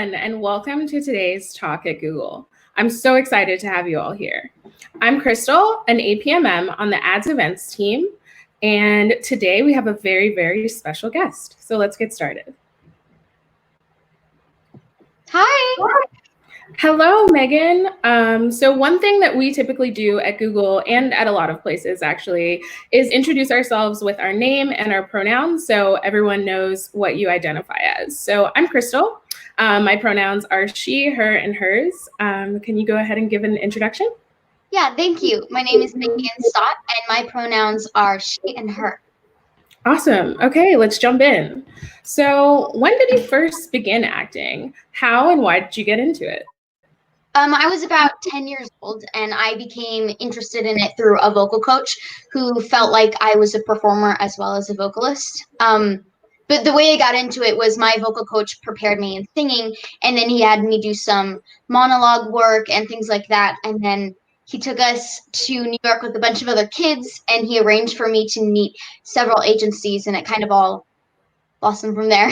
everyone, and welcome to today's talk at Google. I'm so excited to have you all here. I'm Crystal, an APMM on the Ads Events team, and today we have a very, very special guest. So let's get started. Hi. Hello, Megan. So one thing that we typically do at Google and at a lot of places actually is introduce ourselves with our name and our pronouns so everyone knows what you identify as. So I'm Crystal. My pronouns are she, her, and hers. Can you go ahead and give an introduction? Yeah, thank you. My name is Moody and Stott, and my pronouns are she and her. Awesome. Okay, let's jump in. So when did you first begin acting? How and why did you get into it? I was about 10 years old, and I became interested in it through a vocal coach who felt like I was a performer as well as a vocalist. But the way I got into it was my vocal coach prepared me in singing, and then he had me do some monologue work and things like that. And then he took us to New York with a bunch of other kids, and he arranged for me to meet several agencies, and it kind of all blossomed from there.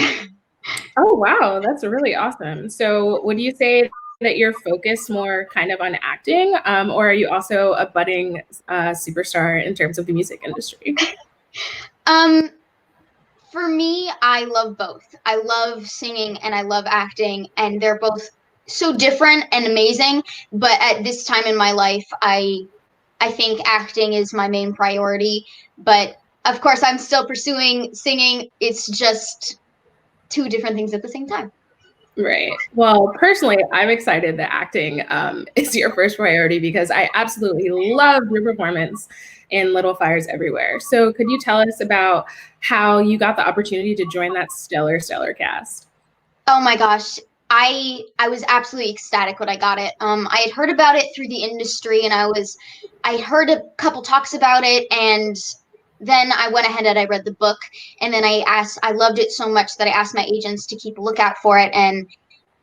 Oh, wow, that's really awesome. So would you say that you're focused more kind of on acting, or are you also a budding superstar in terms of the music industry? For me, I love both. I love singing and I love acting, and they're both so different and amazing. But at this time in my life, I think acting is my main priority. But of course, I'm still pursuing singing. It's just two different things at the same time. Right. Well, personally, I'm excited that acting is your first priority because I absolutely love your performance in Little Fires Everywhere. So could you tell us about how you got the opportunity to join that stellar cast? Oh my gosh. I was absolutely ecstatic when I got it. I had heard about it through the industry, and I heard a couple talks about it, and then I went ahead and I read the book, and then I loved it so much that I asked my agents to keep a lookout for it, and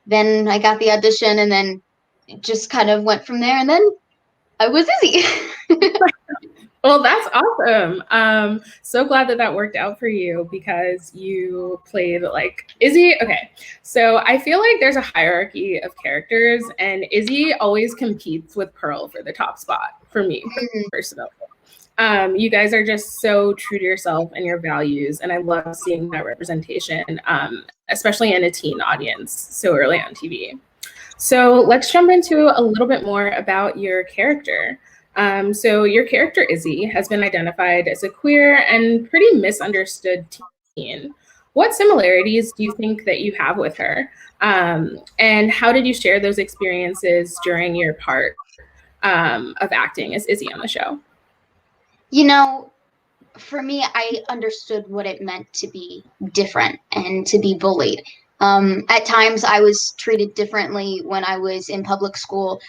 then I got the audition, and then it just kind of went from there, and then I was Izzy. Well, that's awesome. So glad that worked out for you because you played like Izzy. Okay, so I feel like there's a hierarchy of characters, and Izzy always competes with Pearl for the top spot for me personally. You guys are just so true to yourself and your values, and I love seeing that representation, especially in a teen audience so early on TV. So let's jump into a little bit more about your character. So your character, Izzy, has been identified as a queer and pretty misunderstood teen. What similarities do you think that you have with her? And how did you share those experiences during your part of acting as Izzy on the show? You know, for me, I understood what it meant to be different and to be bullied. At times, I was treated differently when I was in public school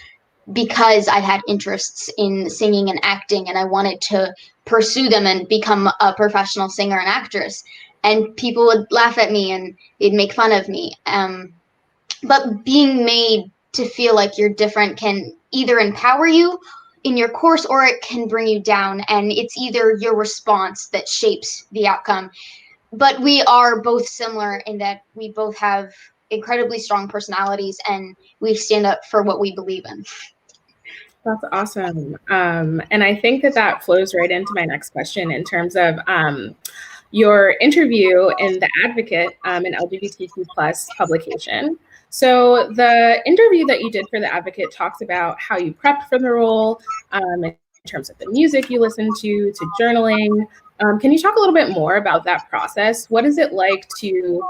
because I had interests in singing and acting, and I wanted to pursue them and become a professional singer and actress. And people would laugh at me and they'd make fun of me. But being made to feel like you're different can either empower you in your course or it can bring you down, and it's either your response that shapes the outcome. But we are both similar in that we both have incredibly strong personalities and we stand up for what we believe in. That's awesome. And I think that flows right into my next question in terms of your interview in The Advocate, an LGBTQ plus publication. So the interview that you did for The Advocate talks about how you prepped for the role in terms of the music you listened to journaling. Can you talk a little bit more about that process? What is it like to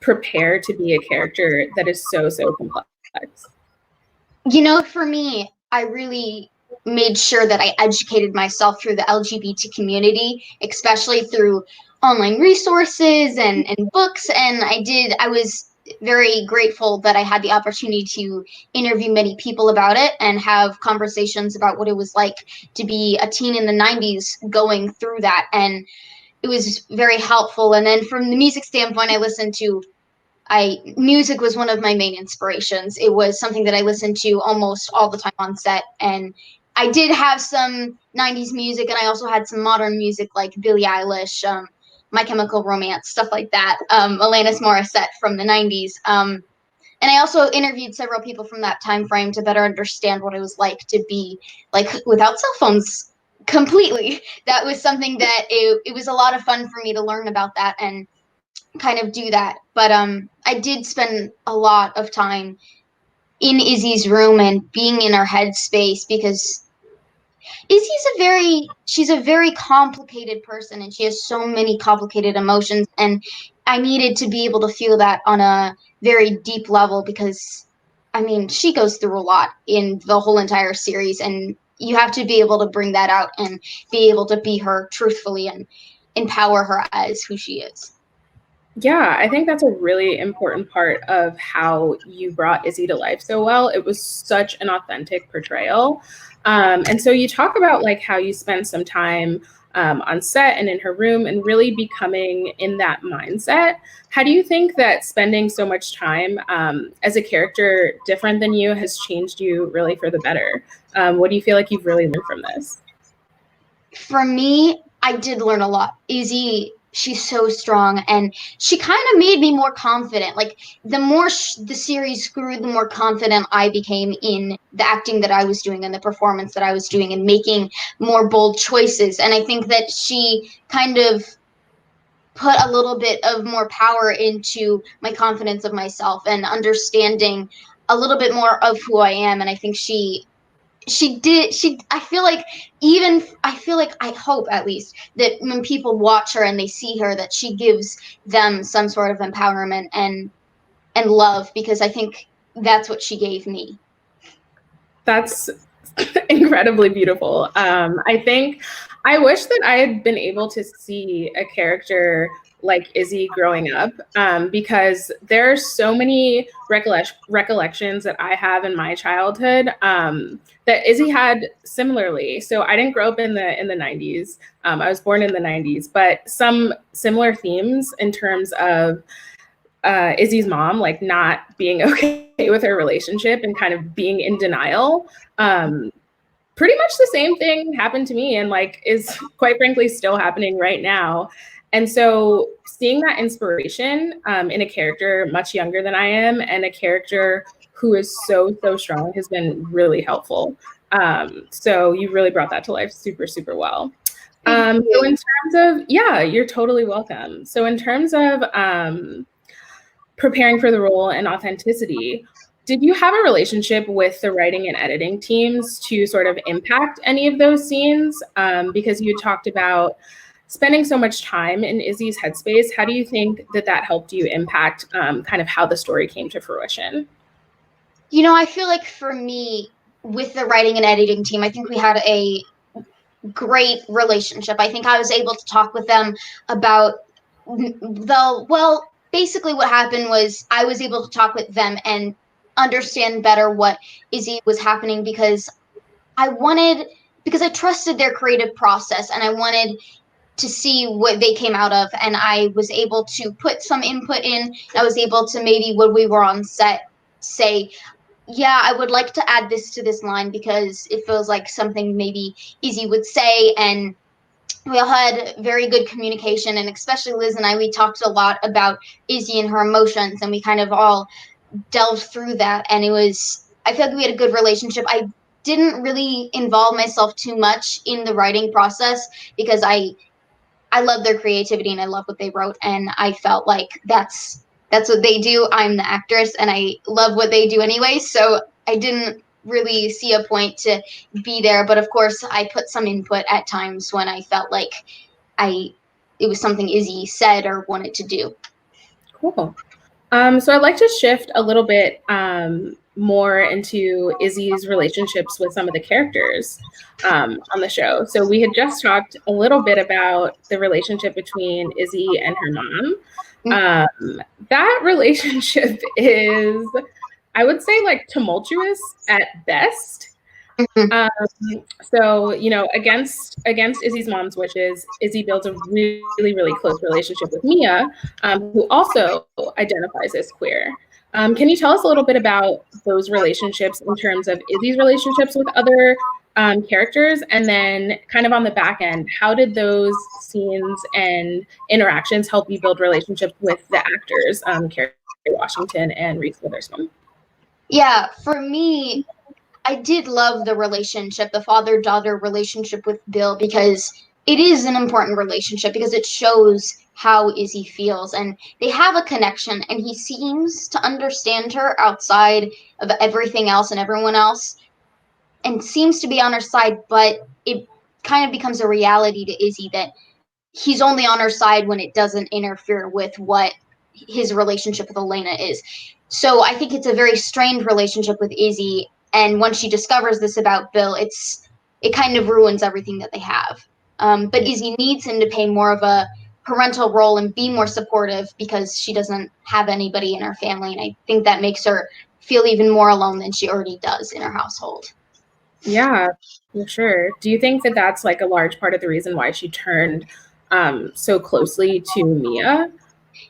prepare to be a character that is so complex? You know, for me, I really made sure that I educated myself through the LGBT community, especially through online resources and books. And I was very grateful that I had the opportunity to interview many people about it and have conversations about what it was like to be a teen in the 90s going through that. And it was very helpful. And then from the music standpoint, music was one of my main inspirations. It was something that I listened to almost all the time on set. And I did have some 90s music, and I also had some modern music like Billie Eilish, My Chemical Romance, stuff like that. Alanis Morissette from the 90s. And I also interviewed several people from that time frame to better understand what it was like to be like without cell phones completely. That was something that it was a lot of fun for me to learn about that and kind of do that. But I did spend a lot of time in Izzy's room and being in her headspace because she's a very complicated person and she has so many complicated emotions, and I needed to be able to feel that on a very deep level because I mean, she goes through a lot in the whole entire series, and you have to be able to bring that out and be able to be her truthfully and empower her as who she is. Yeah, I think that's a really important part of how you brought Izzy to life so well. It was such an authentic portrayal. And so you talk about like how you spend some time on set and in her room and really becoming in that mindset. How do you think that spending so much time as a character different than you has changed you really for the better? What do you feel like you've really learned from this? For me, I did learn a lot. Izzy, she's so strong, and she kind of made me more confident. Like the more the series grew, the more confident I became in the acting that I was doing and the performance that I was doing, and making more bold choices. And I think that she kind of put a little bit of more power into my confidence of myself and understanding a little bit more of who I am. And I think I feel like I hope at least that when people watch her and they see her, that she gives them some sort of empowerment and love, because I think that's what she gave me. That's incredibly beautiful. I think I wish that I had been able to see a character like Izzy growing up, because there are so many recollections that I have in my childhood that Izzy had similarly. So I didn't grow up in the 90s. I was born in the 90s, but some similar themes in terms of Izzy's mom, like not being okay with her relationship and kind of being in denial. Pretty much the same thing happened to me and like is quite frankly still happening right now. And so seeing that inspiration in a character much younger than I am and a character who is so strong has been really helpful. So you really brought that to life super, super well. So in terms of, yeah, you're totally welcome. So in terms of preparing for the role and authenticity, did you have a relationship with the writing and editing teams to sort of impact any of those scenes? Because you talked about spending so much time in Izzy's headspace. How do you think that that helped you impact kind of how the story came to fruition? You know, I feel like for me, with the writing and editing team, I think we had a great relationship. I think I was able to talk with them about basically what happened was I was able to talk with them and understand better what Izzy was happening, because I trusted their creative process and I wanted to see what they came out of, and I was able to put some input in. I was able to, maybe when we were on set, say, yeah, I would like to add this to this line because it feels like something maybe Izzy would say. And we all had very good communication, and especially Liz and I, we talked a lot about Izzy and her emotions, and we kind of all delved through that. And I feel like we had a good relationship. I didn't really involve myself too much in the writing process because I love their creativity and I love what they wrote, and I felt like that's what they do. I'm the actress and I love what they do anyway, so I didn't really see a point to be there. But of course, I put some input at times when I felt like I it was something Izzy said or wanted to do. Cool. So I'd like to shift a little bit more into Izzy's relationships with some of the characters on the show. So we had just talked a little bit about the relationship between Izzy and her mom. That relationship is, I would say, like tumultuous at best. Um, so, you know, against Izzy's mom's wishes, Izzy builds a really close relationship with Mia, who also identifies as queer. Can you tell us a little bit about those relationships in terms of Izzy's relationships with other characters, and then kind of on the back end, how did those scenes and interactions help you build relationships with the actors' characters? Washington and Reese Witherspoon? Yeah, for me, I did love the relationship, the father-daughter relationship with Bill, because it is an important relationship because it shows how Izzy feels, and they have a connection, and he seems to understand her outside of everything else and everyone else, and seems to be on her side, but it kind of becomes a reality to Izzy that he's only on her side when it doesn't interfere with what his relationship with Elena is. So I think it's a very strained relationship with Izzy, and once she discovers this about Bill, it kind of ruins everything that they have. But Izzy needs him to play more of a parental role and be more supportive because she doesn't have anybody in her family, and I think that makes her feel even more alone than she already does in her household. Yeah, for sure. Do you think that that's like a large part of the reason why she turned so closely to Mia?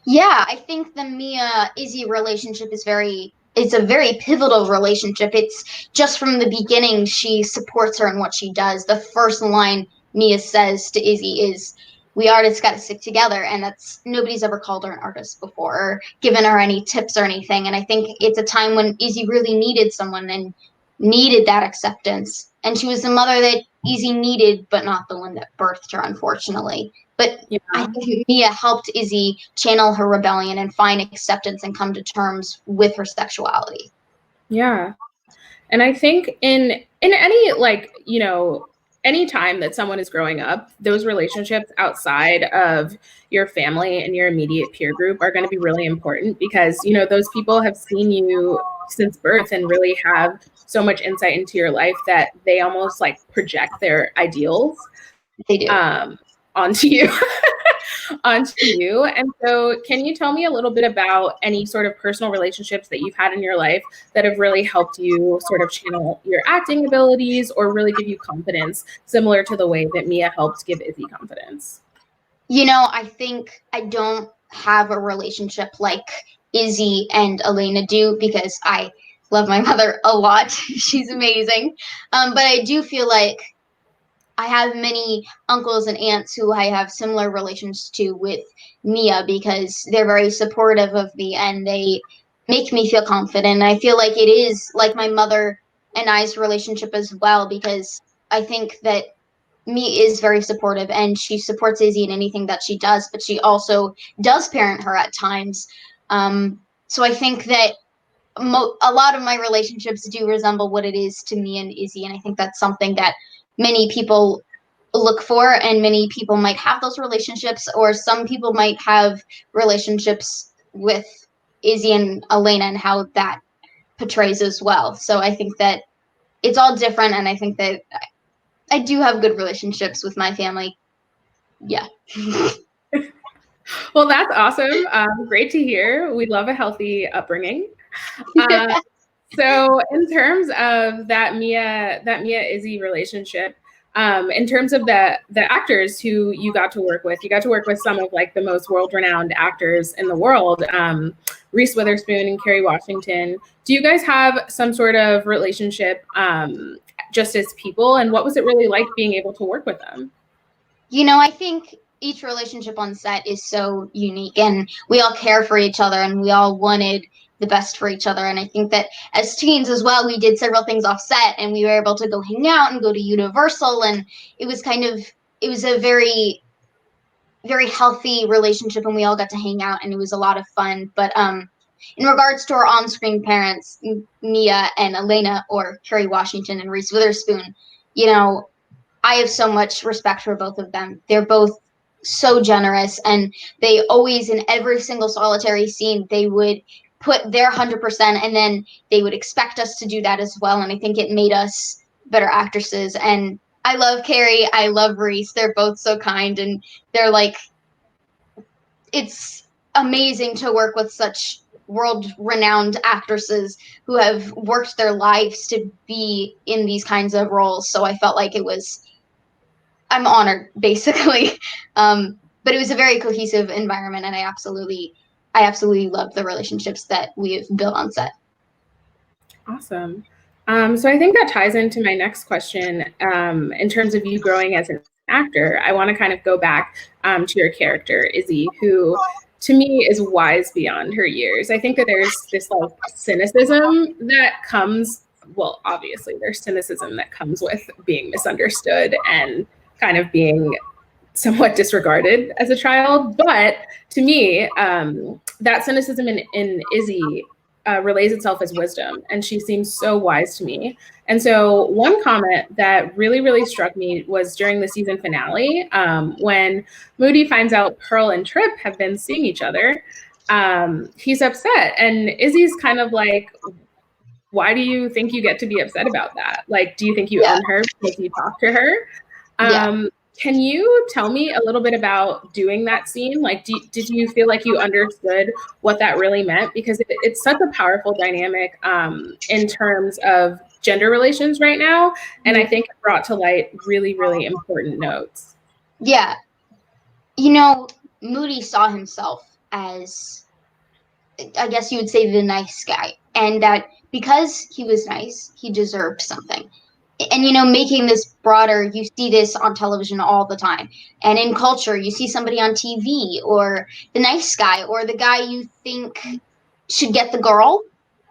Yeah, I think the Mia Izzy relationship it's a very pivotal relationship. It's just from the beginning she supports her in what she does. The first line Mia says to Izzy is, "We artists got to stick together," and that's nobody's ever called her an artist before or given her any tips or anything. And I think it's a time when Izzy really needed someone and needed that acceptance. And she was the mother that Izzy needed, but not the one that birthed her, unfortunately. But Yeah. I think Mia helped Izzy channel her rebellion and find acceptance and come to terms with her sexuality. Yeah. And I think in any, like, you know, any time that someone is growing up, those relationships outside of your family and your immediate peer group are going to be really important because, you know, those people have seen you since birth and really have so much insight into your life that they almost like project their ideals They do. onto you. Onto you. And so, can you tell me a little bit about any sort of personal relationships that you've had in your life that have really helped you sort of channel your acting abilities or really give you confidence, similar to the way that Mia helped give Izzy confidence? You know, I think I don't have a relationship like Izzy and Elena do because I love my mother a lot. She's amazing. But I do feel like I have many uncles and aunts who I have similar relations to with Mia because they're very supportive of me and they make me feel confident. I feel like it is like my mother and I's relationship as well because I think that Mi is very supportive and she supports Izzy in anything that she does, but she also does parent her at times. So I think that a lot of my relationships do resemble what it is to me and Izzy, and I think that's something that many people look for, and many people might have those relationships, or some people might have relationships with Izzy and Elena and how that portrays as well. So I think that it's all different, and I think that I do have good relationships with my family. Yeah. Well, that's awesome. Great to hear. We love a healthy upbringing. Uh, so, in terms of that Mia Izzy relationship, in terms of the actors who you got to work with some of like the most world renowned actors in the world, Reese Witherspoon and Kerry Washington. Do you guys have some sort of relationship just as people, and what was it really like being able to work with them? You know, I think each relationship on set is so unique and we all care for each other and we all wanted the best for each other. And I think that as teens as well, we did several things off set and we were able to go hang out and go to Universal. And it was it was a very healthy relationship and we all got to hang out and it was a lot of fun. But in regards to our on-screen parents, Mia and Elena, or Kerry Washington and Reese Witherspoon, you know, I have so much respect for both of them. They're both so generous, and they always, in every single solitary scene, they would put their 100%, and then they would expect us to do that as well. And I think it made us better actresses. And I love Carrie. I love Reese. They're both so kind, and they're like, it's amazing to work with such world renowned actresses who have worked their lives to be in these kinds of roles. So I felt like I'm honored, basically. But it was a very cohesive environment, and I absolutely love the relationships that we have built on set. Awesome. So I think that ties into my next question. In terms of you growing as an actor, I want to kind of go back to your character, Izzy, who to me is wise beyond her years. I think that there's this like cynicism that comes, well, obviously there's cynicism that comes with being misunderstood and kind of being somewhat disregarded as a child. But to me, that cynicism in Izzy relays itself as wisdom, and she seems so wise to me. And so, one comment that really, really struck me was during the season finale when Moody finds out Pearl and Trip have been seeing each other. He's upset, and Izzy's kind of like, why do you think you get to be upset about that? Like, do you think you own her because you talk to her? Can you tell me a little bit about doing that scene? Like, did you feel like you understood what that really meant? Because it's such a powerful dynamic in terms of gender relations right now. And I think it brought to light really, really important notes. Yeah. You know, Moody saw himself as, I guess you would say, the nice guy. And that because he was nice, he deserved something. And, you know, making this broader, you see this on television all the time. And in culture, you see somebody on TV or the nice guy or the guy you think should get the girl.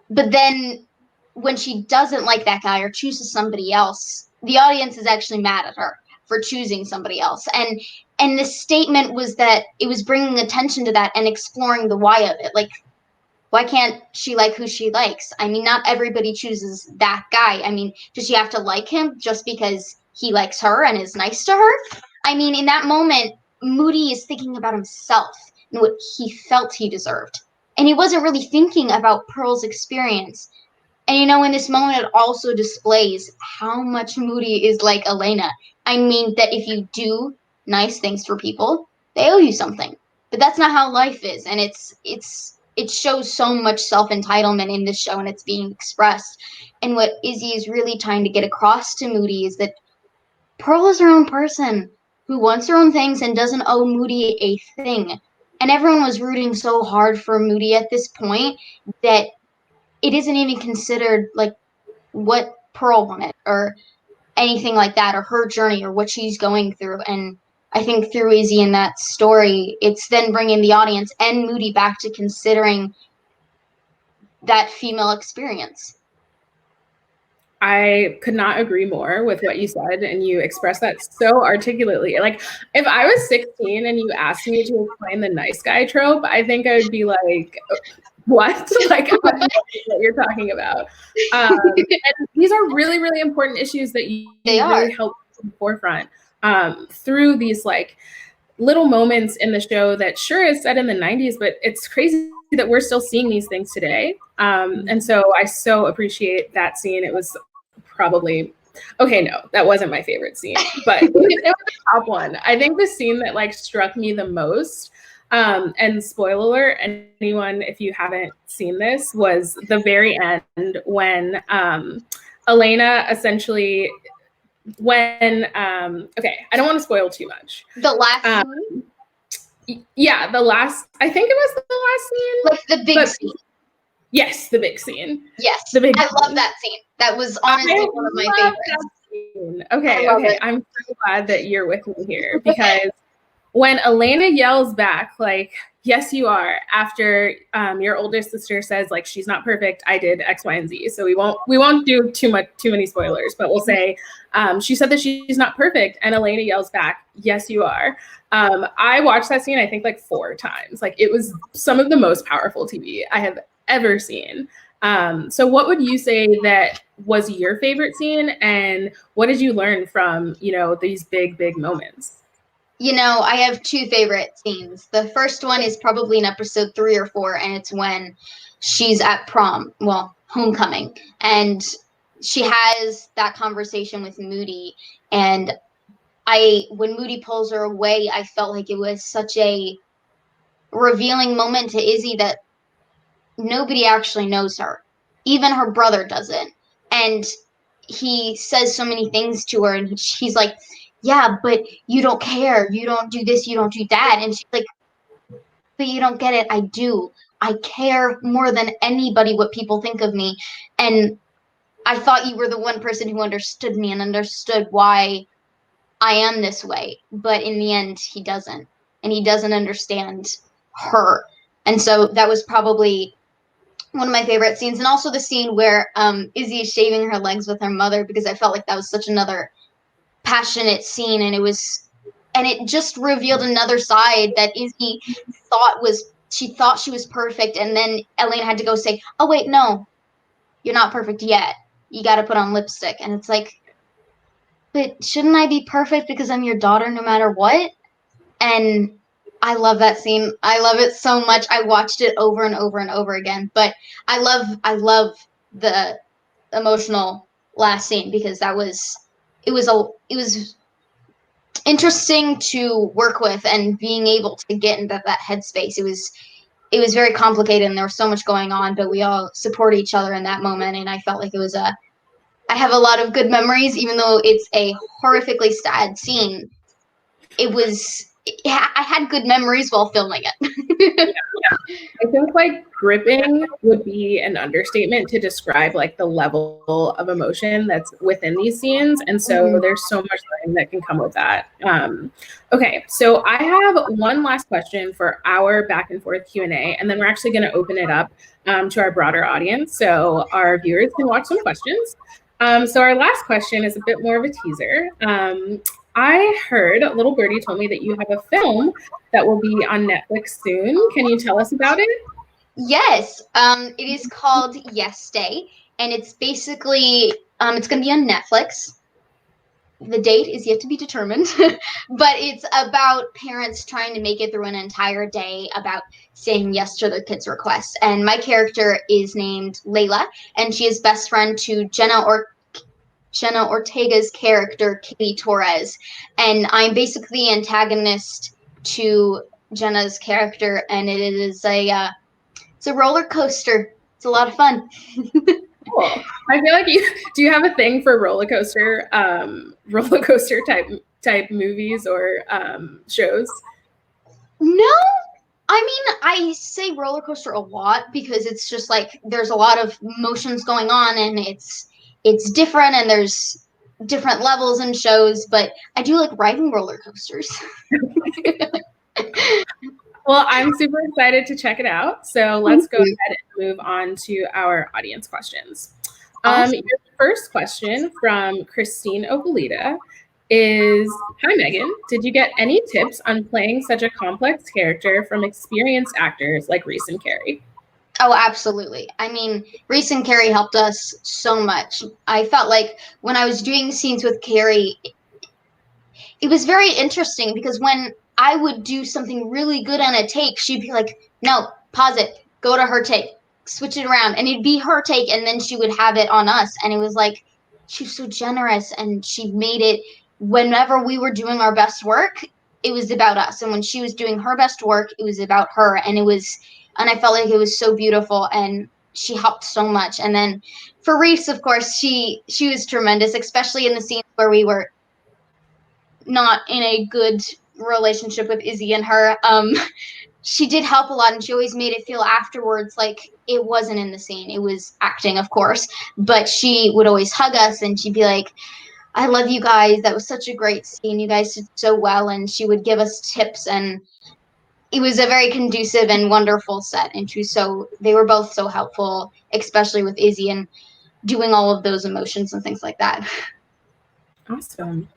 But then when she doesn't like that guy or chooses somebody else, the audience is actually mad at her for choosing somebody else. And the statement was that it was bringing attention to that and exploring the why of it. Like, why can't she like who she likes? I mean, not everybody chooses that guy. I mean, does she have to like him just because he likes her and is nice to her? I mean, in that moment, Moody is thinking about himself and what he felt he deserved. And he wasn't really thinking about Pearl's experience. And, you know, in this moment, it also displays how much Moody is like Elena. I mean, that if you do nice things for people, they owe you something. But that's not how life is. And it shows so much self-entitlement in this show, and it's being expressed. And what Izzy is really trying to get across to Moody is that Pearl is her own person who wants her own things and doesn't owe Moody a thing. And everyone was rooting so hard for Moody at this point that it isn't even considered like what Pearl wanted or anything like that, or her journey or what she's going through. And I think through Izzy in that story, it's then bringing the audience and Moody back to considering that female experience. I could not agree more with what you said, and you expressed that so articulately. Like, if I was 16 and you asked me to explain the nice guy trope, I think I would be like, what? Like, I don't know what you're talking about. And these are really, really important issues that you really help to the forefront through these like little moments in the show that sure is set in the 90s, but it's crazy that we're still seeing these things today. And so I so appreciate that scene. It was probably, okay, no, that wasn't my favorite scene, but it was the top one. I think the scene that like struck me the most, and spoiler alert, anyone, if you haven't seen this, was the very end when Elena essentially, when okay, I don't want to spoil too much. The last scene? Yeah, the last, I think it was the last scene. Like the big scene. Yes, the big scene. Yes, the big I love that scene. That was honestly one of my favorites. Okay, I'm so glad that you're with me here, because when Elena yells back, like, yes, you are, after your older sister says, like, she's not perfect, I did X, Y, and Z. So we won't do too many spoilers, but we'll say she said that she's not perfect, and Elena yells back, yes, you are. I watched that scene, I think, like 4 times. Like, it was some of the most powerful TV I have ever seen. So what would you say that was your favorite scene, and what did you learn from, you know, these big moments? You know, I have 2 favorite scenes. The first one is probably in episode 3 or 4, and it's when she's at prom, well, homecoming, and she has that conversation with Moody. And when Moody pulls her away, I felt like it was such a revealing moment to Izzy that nobody actually knows her. Even her brother doesn't. And he says so many things to her, and he's like, yeah, but you don't care. You don't do this. You don't do that. And she's like, but you don't get it. I do. I care more than anybody what people think of me. And I thought you were the one person who understood me and understood why I am this way. But in the end, he doesn't. And he doesn't understand her. And so that was probably one of my favorite scenes. And also the scene where Izzy is shaving her legs with her mother, because I felt like that was such another passionate scene, and it just revealed another side that Izzy thought she was perfect, and then Elena had to go say, "Oh wait, no, you're not perfect yet. You got to put on lipstick." And it's like, but shouldn't I be perfect because I'm your daughter no matter what? And I love that scene. I love it so much. I watched it over and over and over again. But I love the emotional last scene, because it was interesting to work with, and being able to get into that headspace. It was very complicated, and there was so much going on, but we all support each other in that moment, and I felt like I have a lot of good memories, even though it's a horrifically sad scene. I had good memories while filming it. I think like gripping would be an understatement to describe like the level of emotion that's within these scenes. And so there's so much learning that can come with that. Okay, so I have one last question for our back and forth Q&A, and then we're actually going to open it up to our broader audience so our viewers can watch some questions. So our last question is a bit more of a teaser. I heard, Little Birdie told me that you have a film that will be on Netflix soon. Can you tell us about it? Yes, it is called Yes Day, and it's basically it's going to be on Netflix. The date is yet to be determined, but it's about parents trying to make it through an entire day, about saying yes to their kids' requests. And my character is named Layla, and she is best friend to Jenna Ortega's character, Katie Torres. And I'm basically the antagonist to Jenna's character, and it's a roller coaster. It's a lot of fun. Cool. I feel like do you have a thing for roller coaster type movies or shows? No, I mean, I say roller coaster a lot because it's just like there's a lot of motions going on, and it's different, and there's different levels in shows, but I do like riding roller coasters. Well, I'm super excited to check it out. So let's go ahead and move on to our audience questions. Awesome. Your first question from Christine Opolita is, hi, Megan. Did you get any tips on playing such a complex character from experienced actors like Reese and Carrie? Oh, absolutely. I mean, Reese and Carrie helped us so much. I felt like when I was doing scenes with Carrie, it was very interesting because when I would do something really good on a take, she'd be like, no, pause it, go to her take, switch it around. And it'd be her take, and then she would have it on us. And it was like, she was so generous, and she made it, whenever we were doing our best work, it was about us. And when she was doing her best work, it was about her. And I felt like it was so beautiful, and she helped so much. And then for Reese, of course, she was tremendous, especially in the scenes where we were not in a good relationship with Izzy and her. She did help a lot, and she always made it feel afterwards like it wasn't in the scene. It was acting, of course, but she would always hug us, and she'd be like, I love you guys. That was such a great scene. You guys did so well. And she would give us tips, and it was a very conducive and wonderful set. And they were both so helpful, especially with Izzy and doing all of those emotions and things like that. Awesome.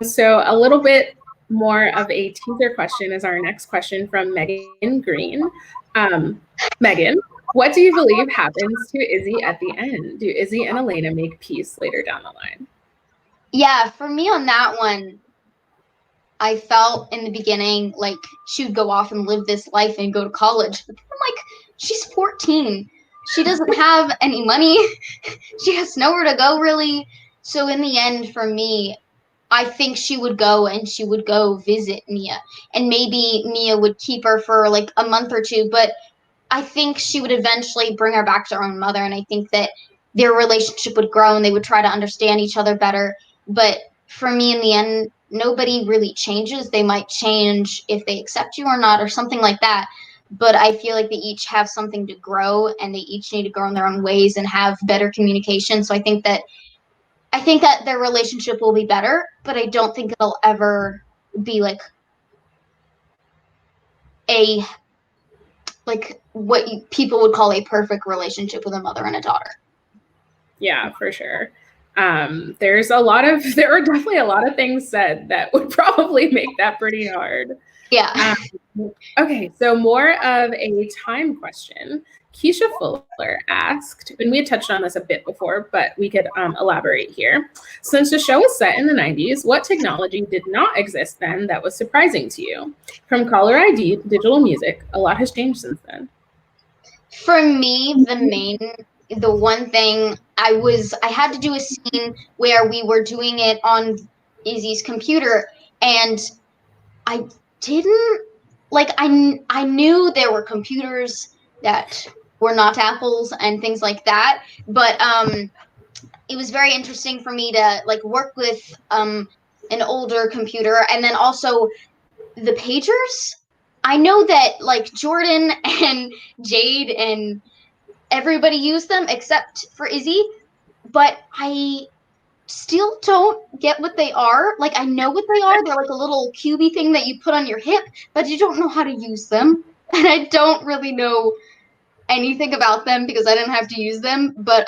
So a little bit more of a teaser question is our next question from Megan Green. Megan, what do you believe happens to Izzy at the end? Do Izzy and Elena make peace later down the line? Yeah, for me on that one, I felt in the beginning like she would go off and live this life and go to college. But I'm like, she's 14. She doesn't have any money. She has nowhere to go, really. So in the end, for me, I think she would go, and she would go visit Mia. And maybe Mia would keep her for like a month or two. But I think she would eventually bring her back to her own mother. And I think that their relationship would grow, and they would try to understand each other better. But for me, in the end, nobody really changes. They might change if they accept you or not, or something like that. But I feel like they each have something to grow, and they each need to grow in their own ways and have better communication. So I think that their relationship will be better, but I don't think it'll ever be like a like what people would call a perfect relationship with a mother and a daughter. Yeah, for sure. There are definitely a lot of things said that would probably make that pretty hard. Yeah. Okay, so more of a time question. Keisha Fuller asked, and we had touched on this a bit before, but we could elaborate here. Since the show was set in the 90s, what technology did not exist then that was surprising to you? From caller ID to digital music, a lot has changed since then. For me, the one thing I had to do a scene where we were doing it on Izzy's computer, and I didn't I knew there were computers that were not Apple's and things like that, but it was very interesting for me to like work with an older computer, and then also the pagers. I know that like Jordan and Jade and everybody used them except for Izzy, but I still don't get what they are. Like, I know what they are. They're like a little cubey thing that you put on your hip, but you don't know how to use them. And I don't really know anything about them because I didn't have to use them. But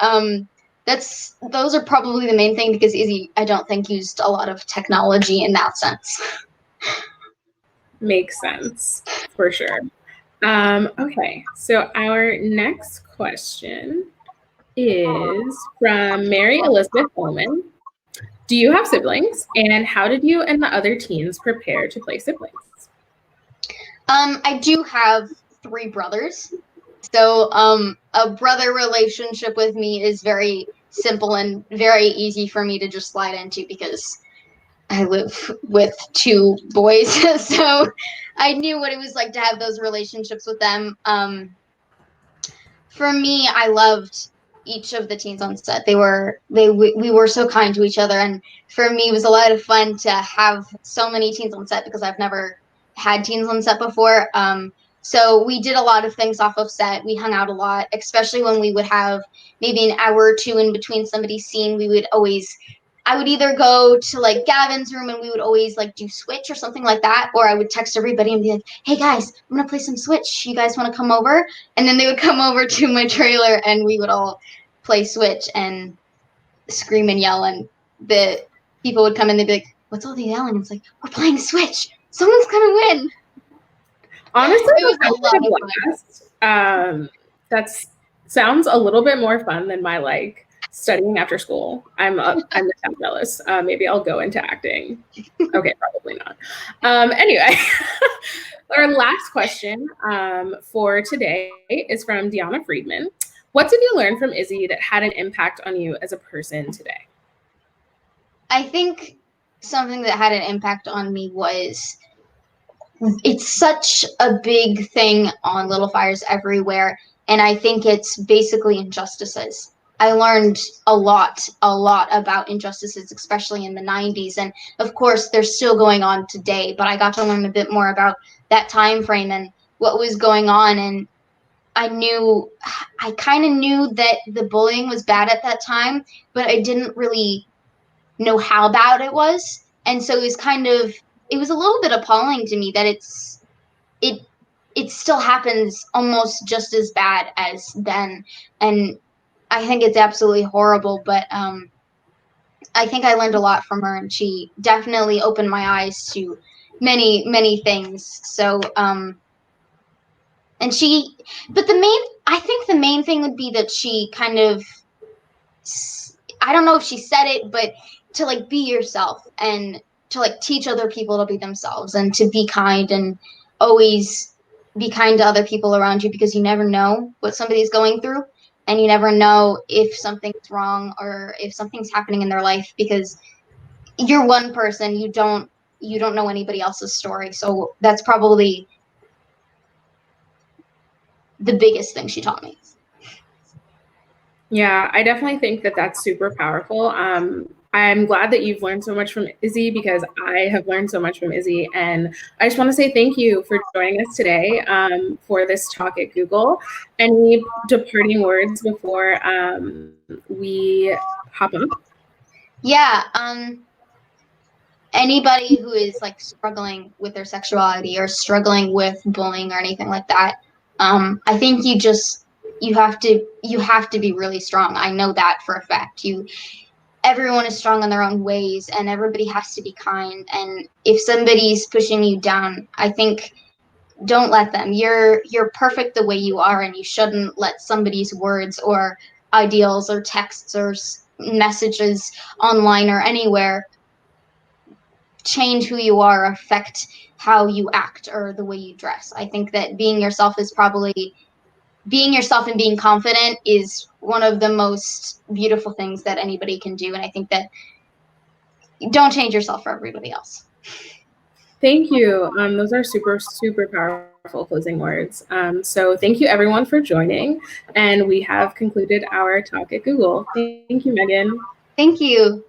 those are probably the main thing because Izzy, I don't think, used a lot of technology in that sense. Makes sense, for sure. Okay, so our next question is from Mary Elizabeth Ullman. Do you have siblings? And how did you and the other teens prepare to play siblings? I do have 3 brothers. So a brother relationship with me is very simple and very easy for me to just slide into because I live with 2 boys. So I knew what it was like to have those relationships with them. For me, I loved each of the teens on set. We were so kind to each other, and for me, it was a lot of fun to have so many teens on set because I've never had teens on set before. So we did a lot of things off of set. We hung out a lot, especially when we would have maybe an hour or 2 in between somebody's scene. I would either go to like Gavin's room and we would always like do Switch or something like that, or I would text everybody and be like, "Hey guys, I'm gonna play some Switch. You guys want to come over?" And then they would come over to my trailer and we would all play Switch and scream and yell, and the people would come in, they'd be like, "What's all the yelling?" It's like, "We're playing Switch. Someone's gonna win." Honestly, it was a lot of fun. That sounds a little bit more fun than my like studying after school. I'm jealous. Maybe I'll go into acting. Okay, probably not. Anyway, our last question for today is from Deanna Friedman. What did you learn from Izzy that had an impact on you as a person today? I think something that had an impact on me was it's such a big thing on Little Fires Everywhere, and I think it's basically injustices. I learned a lot about injustices, especially in the 90s, and of course they're still going on today, but I got to learn a bit more about that time frame and what was going on, and I kind of knew that the bullying was bad at that time, but I didn't really know how bad it was. And so it was a little bit appalling to me that it still happens almost just as bad as then. And I think it's absolutely horrible, but I think I learned a lot from her, and she definitely opened my eyes to many things. So and I think the main thing would be that she kind of, I don't know if she said it, but to like be yourself and to like teach other people to be themselves and to be kind and always be kind to other people around you, because you never know what somebody's going through, and you never know if something's wrong or if something's happening in their life, because you're one person, you don't know anybody else's story. So that's probably the biggest thing she taught me. Yeah, I definitely think that that's super powerful. I'm glad that you've learned so much from Izzy, because I have learned so much from Izzy. And I just want to say thank you for joining us today for this talk at Google. Any departing words before we hop on? Yeah. anybody who is like struggling with their sexuality or struggling with bullying or anything like that, I think you have to be really strong. I know that for a fact. Everyone is strong in their own ways, and everybody has to be kind. And if somebody's pushing you down, I think don't let them. You're perfect the way you are, and you shouldn't let somebody's words or ideals or texts or messages online or anywhere change who you are, affect how you act or the way you dress. I think that being yourself and being confident is one of the most beautiful things that anybody can do. And I think that don't change yourself for everybody else. Thank you. Those are super, super powerful closing words. So thank you everyone for joining. And we have concluded our talk at Google. Thank you, Megan. Thank you.